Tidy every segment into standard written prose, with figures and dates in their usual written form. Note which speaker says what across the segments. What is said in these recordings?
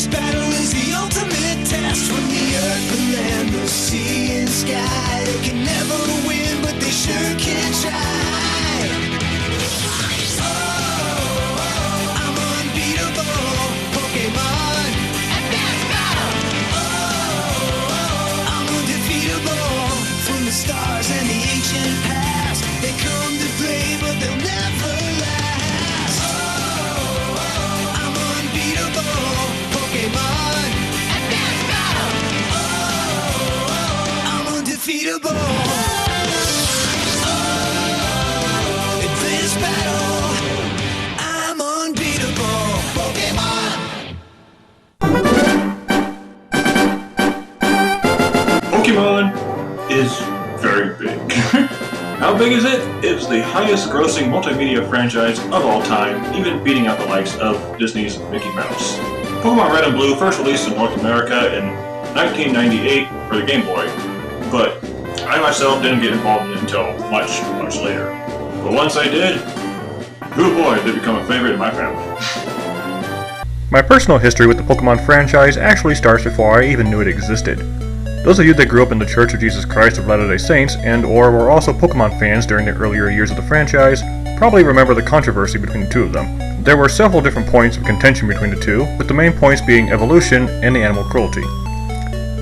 Speaker 1: This battle is the ultimate test. From the earth, the land, the sea and sky. They can never win, but they sure can try. Oh, I'm unbeatable, Pokemon. Advanced battle! Oh, I'm undefeatable. From the stars and the ancient past, they come to play, but they'll never last. Oh, I'm unbeatable, Pokemon. Advanced battle! Oh, I'm undefeatable. Oh, advanced battle. I'm unbeatable, Pokemon.
Speaker 2: Pokemon is very big. How big is it? It's the highest grossing multimedia franchise of all time, even beating out the likes of Disney's Mickey Mouse. Pokemon Red and Blue first released in North America in 1998 for the Game Boy, but I myself didn't get involved in it until much, much later. But once I did, oh boy, they become a favorite in my family.
Speaker 3: My personal history with the Pokemon franchise actually starts before I even knew it existed. Those of you that grew up in the Church of Jesus Christ of Latter-day Saints and or were also Pokemon fans during the earlier years of the franchise probably remember the controversy between the two of them. There were several different points of contention between the two, with the main points being evolution and the animal cruelty.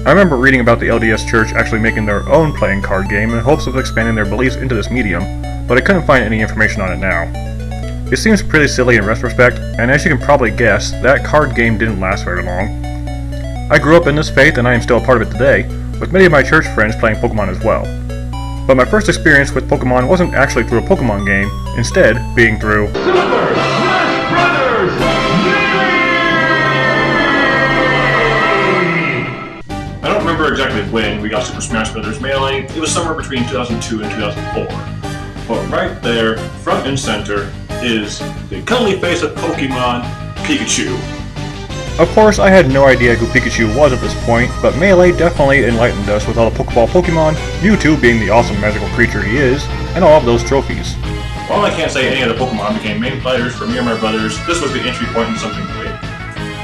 Speaker 3: I remember reading about the LDS Church actually making their own playing card game in hopes of expanding their beliefs into this medium, but I couldn't find any information on it now. It seems pretty silly in retrospect, and as you can probably guess, that card game didn't last very long. I grew up in this faith and I am still a part of it today, with many of my church friends playing Pokemon as well. But my first experience with Pokemon wasn't actually through a Pokemon game, instead being through
Speaker 4: Super Smash Brothers
Speaker 2: I don't remember exactly when we got Super Smash Bros. Melee. It was somewhere between 2002 and 2004. But right there, front and center, is the cuddly face of Pokemon, Pikachu.
Speaker 3: Of course, I had no idea who Pikachu was at this point, but Melee definitely enlightened us with all the Pokeball Pokemon, Mewtwo being the awesome magical creature he is, and all of those trophies.
Speaker 2: While I can't say any of the Pokemon became main players for me and my brothers, this was the entry point into something big.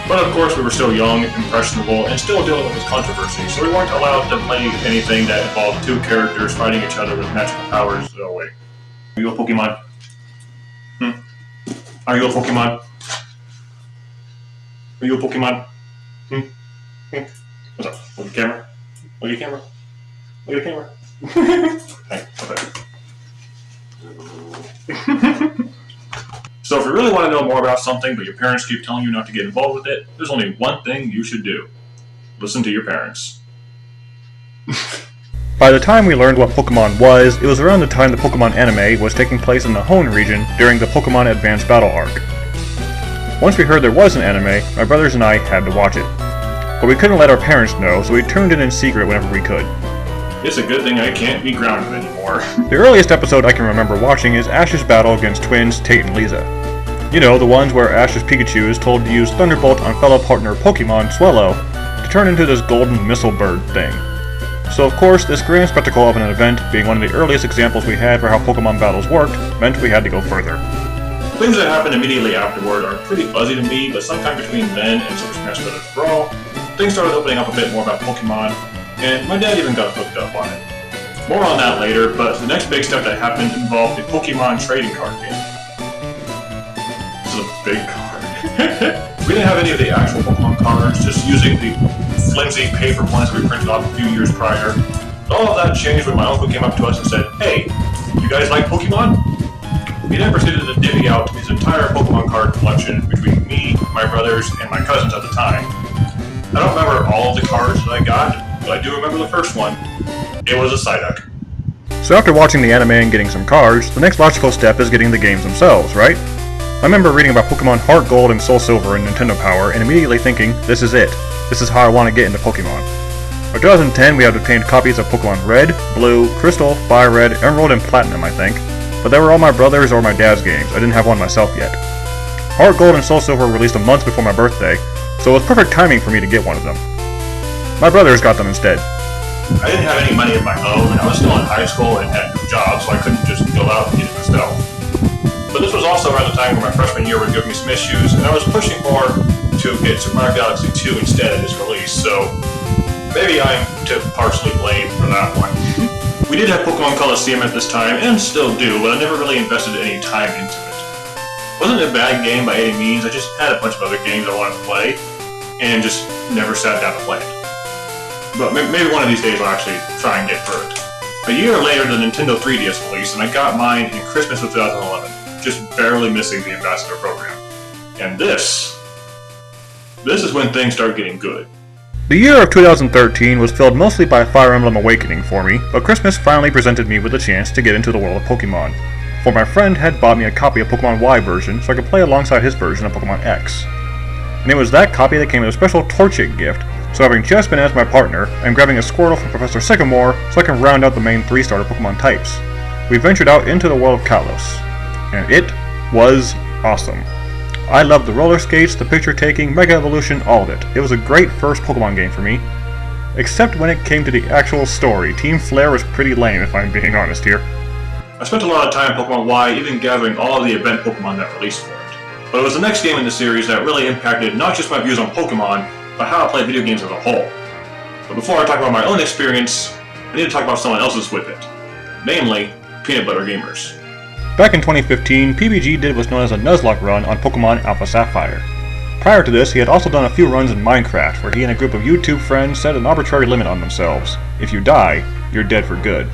Speaker 2: But of course we were still young, impressionable, and still dealing with this controversy, so we weren't allowed to play anything that involved two characters fighting each other with magical powers. No way. Are you a Pokemon? Are you a Pokemon? Are you a Pokemon? What's up? Look at the camera. Look at the camera. Look at the camera. Hey, okay. So if you really want to know more about something, but your parents keep telling you not to get involved with it, there's only one thing you should do. Listen to your parents.
Speaker 3: By the time we learned what Pokemon was, it was around the time the Pokemon anime was taking place in the Hoenn region during the Pokemon Advanced Battle arc. Once we heard there was an anime, my brothers and I had to watch it. But we couldn't let our parents know, so we tuned in secret whenever we could.
Speaker 2: It's a good thing I can't be grounded anymore.
Speaker 3: The earliest episode I can remember watching is Ash's battle against twins Tate and Lisa. You know, the ones where Ash's Pikachu is told to use Thunderbolt on fellow partner Pokemon Swellow to turn into this golden missile bird thing. So of course, this grand spectacle of an event, being one of the earliest examples we had for how Pokemon battles worked, meant we had to go further.
Speaker 2: Things that happened immediately afterward are pretty fuzzy to me, but sometime between then and Super Smash Bros. Brawl, things started opening up a bit more about Pokemon, and my dad even got hooked up on it. More on that later, but the next big step that happened involved the Pokemon trading card game. This is a big card. We didn't have any of the actual Pokemon cards, just using the flimsy paper ones that we printed off a few years prior. All of that changed when my uncle came up to us and said, "Hey, you guys like Pokemon?" He then proceeded to divvy out his entire Pokemon card collection between me, my brothers, and my cousins at the time. I don't remember all of the cards that I got, but I do remember the first one. It was a Psyduck.
Speaker 3: So after watching the anime and getting some cards, the next logical step is getting the games themselves, right? I remember reading about Pokemon HeartGold and SoulSilver and Nintendo Power and immediately thinking, this is it. This is how I want to get into Pokemon. By 2010, we had obtained copies of Pokemon Red, Blue, Crystal, Fire Red, Emerald, and Platinum, I think. But they were all my brother's or my dad's games. I didn't have one myself yet. HeartGold and SoulSilver were released a month before my birthday, so it was perfect timing for me to get one of them. My brothers got them instead.
Speaker 2: I didn't have any money of my own, and I was still in high school and had no job, so I couldn't just go out and get it myself. But this was also around the time where my freshman year would give me some issues, and I was pushing for to get Super Mario Galaxy 2 instead at its release, so maybe I'm to partially blame for that one. We did have Pokemon Coliseum at this time, and still do, but I never really invested any time into it. Wasn't a bad game by any means, I just had a bunch of other games I wanted to play, and just never sat down to play it. But maybe one of these days I'll actually try and get through it. A year later, the Nintendo 3DS released, and I got mine in Christmas of 2011, just barely missing the Ambassador program. And this is when things start getting good.
Speaker 3: The year of 2013 was filled mostly by Fire Emblem Awakening for me, but Christmas finally presented me with a chance to get into the world of Pokemon. For my friend had bought me a copy of Pokemon Y version so I could play alongside his version of Pokemon X. And it was that copy that came with a special Torchic gift, so having Chespin as my partner, I'm grabbing a Squirtle from Professor Sycamore so I can round out the main 3-starter Pokemon types. We ventured out into the world of Kalos, and it was awesome. I loved the roller skates, the picture taking, Mega Evolution, all of it. It was a great first Pokemon game for me. Except when it came to the actual story. Team Flare was pretty lame if I'm being honest here.
Speaker 2: I spent a lot of time in Pokemon Y, even gathering all of the event Pokemon that released for it. But it was the next game in the series that really impacted not just my views on Pokemon, but how I play video games as a whole. But before I talk about my own experience, I need to talk about someone else's with it. Namely, PeanutButterGamers.
Speaker 3: Back in 2015, PBG did what's known as a Nuzlocke run on Pokemon Alpha Sapphire. Prior to this, he had also done a few runs in Minecraft, where he and a group of YouTube friends set an arbitrary limit on themselves. If you die, you're dead for good.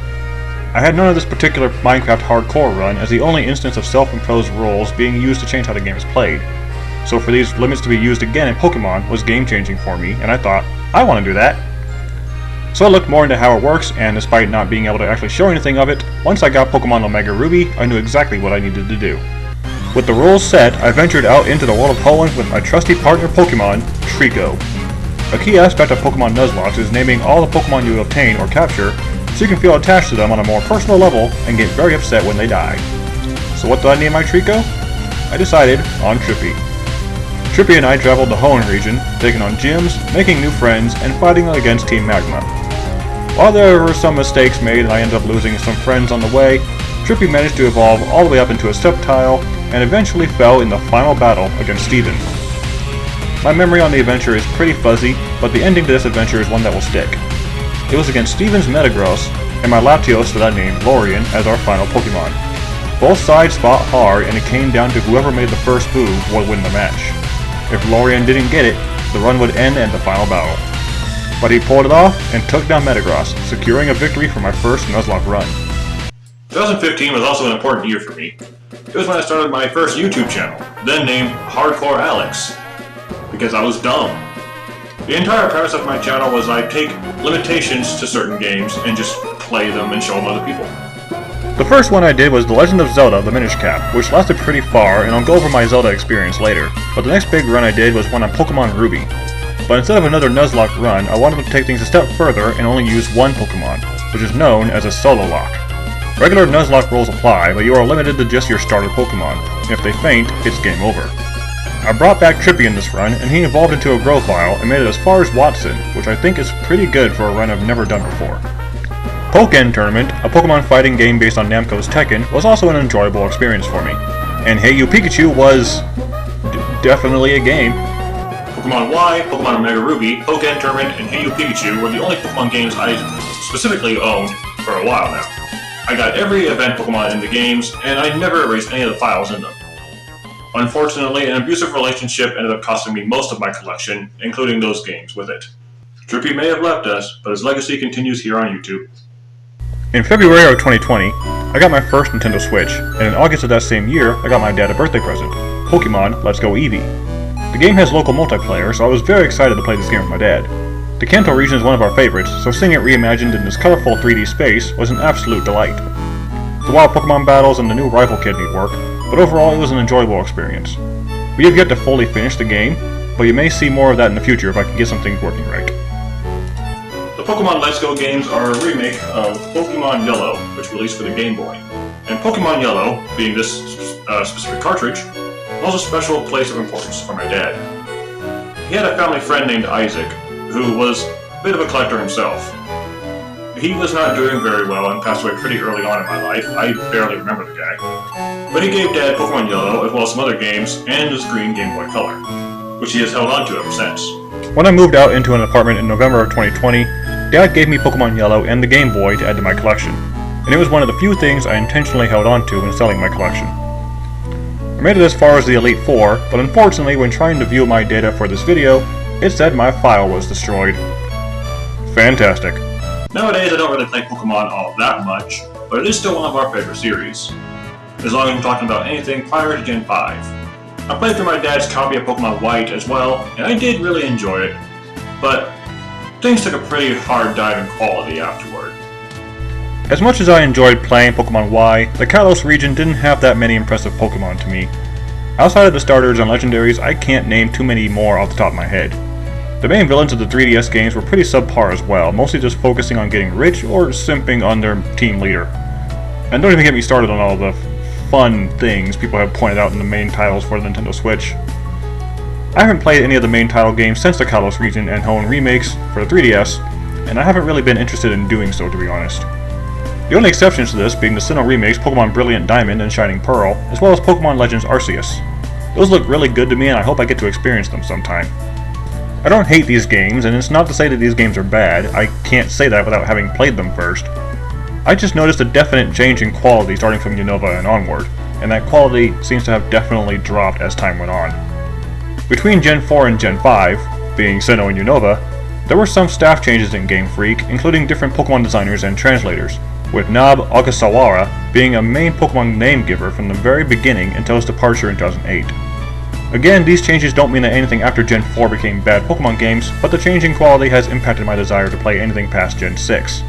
Speaker 3: I had none of this particular Minecraft hardcore run, as the only instance of self-imposed rules being used to change how the game is played. So for these limits to be used again in Pokemon was game-changing for me, and I thought, I want to do that. So I looked more into how it works, and despite not being able to actually show anything of it, once I got Pokemon Omega Ruby, I knew exactly what I needed to do. With the rules set, I ventured out into the world of Poland with my trusty partner Pokemon, Trico. A key aspect of Pokemon Nuzlocke is naming all the Pokemon you obtain or capture, so you can feel attached to them on a more personal level and get very upset when they die. So what did I name my Trico? I decided on Trippy. Trippy and I traveled the Hoenn region, taking on gyms, making new friends, and fighting against Team Magma. While there were some mistakes made and I ended up losing some friends on the way, Trippy managed to evolve all the way up into a Sceptile, and eventually fell in the final battle against Steven. My memory on the adventure is pretty fuzzy, but the ending to this adventure is one that will stick. It was against Steven's Metagross, and my Latios that I named Lorien as our final Pokemon. Both sides fought hard, and it came down to whoever made the first move would win the match. If Lorien didn't get it, the run would end at the final battle. But he pulled it off and took down Metagross, securing a victory for my first Nuzlocke run.
Speaker 2: 2015 was also an important year for me. It was when I started my first YouTube channel, then named Hardcore Alex, because I was dumb. The entire premise of my channel was I'd take limitations to certain games and just play them and show them other people.
Speaker 3: The first one I did was The Legend of Zelda: The Minish Cap, which lasted pretty far, and I'll go over my Zelda experience later. But the next big run I did was one on Pokemon Ruby. But instead of another Nuzlocke run, I wanted to take things a step further and only use one Pokemon, which is known as a Sololocke. Regular Nuzlocke rules apply, but you are limited to just your starter Pokemon, and if they faint, it's game over. I brought back Trippy in this run, and he evolved into a Grovyle and made it as far as Watson, which I think is pretty good for a run I've never done before. Pokken Tournament, a Pokemon fighting game based on Namco's Tekken, was also an enjoyable experience for me. And Hey You Pikachu was definitely a game.
Speaker 2: Pokemon Y, Pokemon Omega Ruby, Pokken Tournament, and Hey You Pikachu were the only Pokemon games I specifically owned for a while now. I got every event Pokemon in the games, and I never erased any of the files in them. Unfortunately, an abusive relationship ended up costing me most of my collection, including those games with it. Trippy may have left us, but his legacy continues here on YouTube.
Speaker 3: In February of 2020, I got my first Nintendo Switch, and in August of that same year, I got my dad a birthday present, Pokemon Let's Go Eevee. The game has local multiplayer, so I was very excited to play this game with my dad. The Kanto region is one of our favorites, so seeing it reimagined in this colorful 3D space was an absolute delight. The wild Pokemon battles and the new rifle kit need work, but overall it was an enjoyable experience. We have yet to fully finish the game, but you may see more of that in the future if I can get some things working right.
Speaker 2: The Pokemon Let's Go games are a remake of Pokemon Yellow, which released for the Game Boy. And Pokemon Yellow, being this specific cartridge, holds a special place of importance for my dad. He had a family friend named Isaac, who was a bit of a collector himself. He was not doing very well and passed away pretty early on in my life. I barely remember the guy. But he gave Dad Pokemon Yellow, as well as some other games, and his green Game Boy Color. which he has held on to ever since.
Speaker 3: When I moved out into an apartment in November of 2020, Dad gave me Pokemon Yellow and the Game Boy to add to my collection, and it was one of the few things I intentionally held on to when selling my collection. I made it as far as the Elite Four, but unfortunately when trying to view my data for this video, it said my file was destroyed. Fantastic.
Speaker 2: Nowadays I don't really play Pokemon all that much, but it is still one of our favorite series. As long as I'm talking about anything prior to Gen 5. I played through my dad's copy of Pokemon White as well, and I did really enjoy it, but things took a pretty hard dive in quality afterward.
Speaker 3: As much as I enjoyed playing Pokemon Y, the Kalos region didn't have that many impressive Pokemon to me. Outside of the starters and legendaries, I can't name too many more off the top of my head. The main villains of the 3DS games were pretty subpar as well, mostly just focusing on getting rich or simping on their team leader. And don't even get me started on all the fun things people have pointed out in the main titles for the Nintendo Switch. I haven't played any of the main title games since the Kalos region and Hoenn remakes for the 3DS, and I haven't really been interested in doing so, to be honest. The only exceptions to this being the Sinnoh remakes Pokemon Brilliant Diamond and Shining Pearl, as well as Pokemon Legends Arceus. Those look really good to me and I hope I get to experience them sometime. I don't hate these games, and it's not to say that these games are bad. I can't say that without having played them first. I just noticed a definite change in quality starting from Unova and onward, and that quality seems to have definitely dropped as time went on. Between Gen 4 and Gen 5, being Sinnoh and Unova, there were some staff changes in Game Freak, including different Pokemon designers and translators, with Nob Ogasawara being a main Pokemon name giver from the very beginning until his departure in 2008. Again, these changes don't mean that anything after Gen 4 became bad Pokemon games, but the change in quality has impacted my desire to play anything past Gen 6.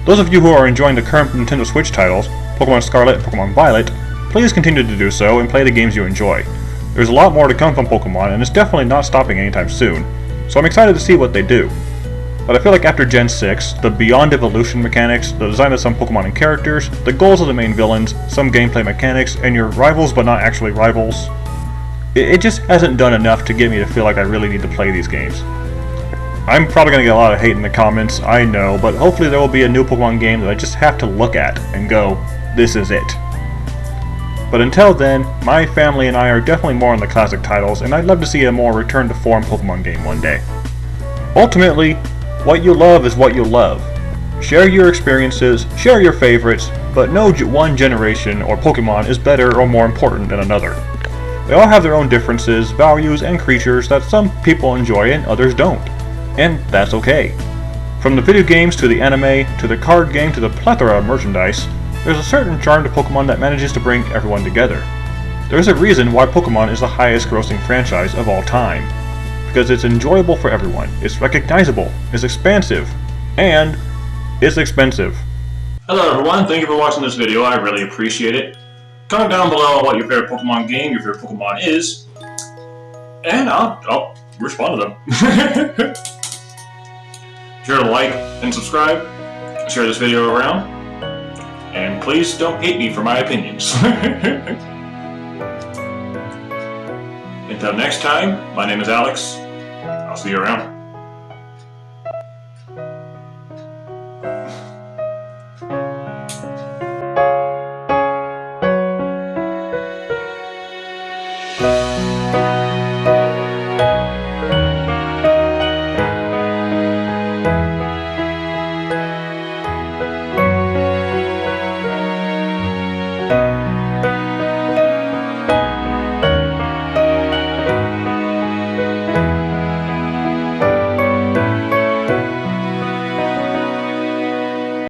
Speaker 3: Those of you who are enjoying the current Nintendo Switch titles, Pokemon Scarlet and Pokemon Violet, please continue to do so and play the games you enjoy. There's a lot more to come from Pokemon, and it's definitely not stopping anytime soon, so I'm excited to see what they do. But I feel like after Gen 6, the beyond evolution mechanics, the design of some Pokemon and characters, the goals of the main villains, some gameplay mechanics, and your rivals but not actually rivals, it just hasn't done enough to get me to feel like I really need to play these games. I'm probably going to get a lot of hate in the comments, I know, but hopefully there will be a new Pokemon game that I just have to look at and go, this is it. But until then, my family and I are definitely more on the classic titles, and I'd love to see a more return-to-form Pokemon game one day. Ultimately, what you love is what you love. Share your experiences, share your favorites, but no one generation or Pokemon is better or more important than another. They all have their own differences, values, and creatures that some people enjoy and others don't. And that's okay. From the video games to the anime, to the card game to the plethora of merchandise, there's a certain charm to Pokemon that manages to bring everyone together. There's a reason why Pokemon is the highest grossing franchise of all time. Because it's enjoyable for everyone, it's recognizable, it's expansive, and it's expensive.
Speaker 2: Hello everyone, thank you for watching this video, I really appreciate it. Comment down below on what your favorite Pokemon game, your favorite Pokemon is, and I'll respond to them. Be sure to like and subscribe, share this video around, and please don't hate me for my opinions. Until next time, my name is Alex. I'll see you around.